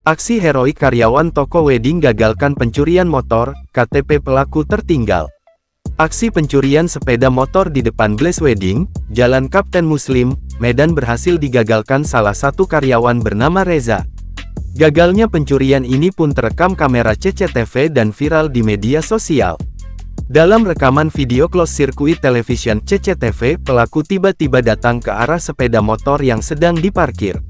Aksi heroik karyawan toko wedding gagalkan pencurian motor, KTP pelaku tertinggal. Aksi pencurian sepeda motor di depan Blaze Wedding, Jalan Kapten Muslim, Medan berhasil digagalkan salah satu karyawan bernama Reza. Gagalnya pencurian ini pun terekam kamera CCTV dan viral di media sosial. Dalam rekaman video closed circuit television CCTV, pelaku tiba-tiba datang ke arah sepeda motor yang sedang diparkir.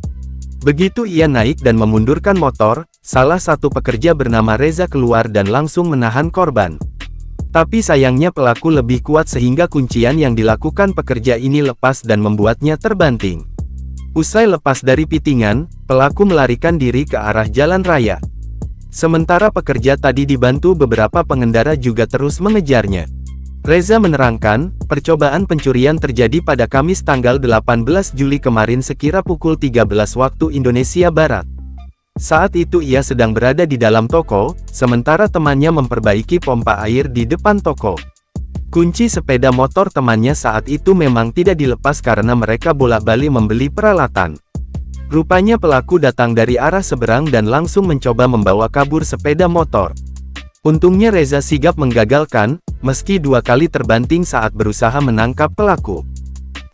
Begitu ia naik dan memundurkan motor, salah satu pekerja bernama Reza keluar dan langsung menahan korban. Tapi sayangnya pelaku lebih kuat sehingga kuncian yang dilakukan pekerja ini lepas dan membuatnya terbanting. Usai lepas dari pitingan, pelaku melarikan diri ke arah jalan raya. Sementara pekerja tadi dibantu beberapa pengendara juga terus mengejarnya. Reza menerangkan, percobaan pencurian terjadi pada Kamis tanggal 18 Juli kemarin sekira pukul 13 waktu Indonesia Barat. Saat itu ia sedang berada di dalam toko, sementara temannya memperbaiki pompa air di depan toko. Kunci sepeda motor temannya saat itu memang tidak dilepas karena mereka bolak-balik membeli peralatan. Rupanya pelaku datang dari arah seberang dan langsung mencoba membawa kabur sepeda motor. Untungnya Reza sigap menggagalkan, meski dua kali terbanting saat berusaha menangkap pelaku.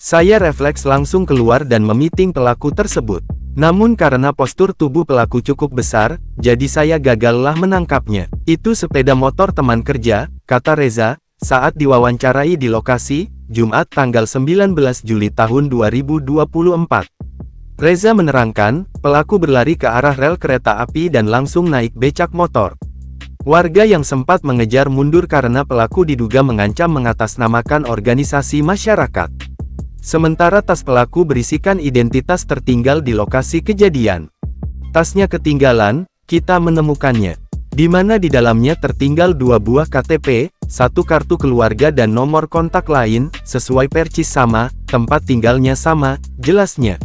Saya refleks langsung keluar dan memiting pelaku tersebut. Namun karena postur tubuh pelaku cukup besar, jadi saya gagallah menangkapnya. Itu sepeda motor teman kerja, kata Reza, saat diwawancarai di lokasi, Jumat tanggal 19 Juli tahun 2024. Reza menerangkan, pelaku berlari ke arah rel kereta api dan langsung naik becak motor. Warga yang sempat mengejar mundur karena pelaku diduga mengancam mengatasnamakan organisasi masyarakat. Sementara tas pelaku berisikan identitas tertinggal di lokasi kejadian. Tasnya ketinggalan, kita menemukannya. Di mana di dalamnya tertinggal 2 buah KTP, 1 kartu keluarga dan nomor kontak lain, sesuai percis sama, tempat tinggalnya sama, jelasnya.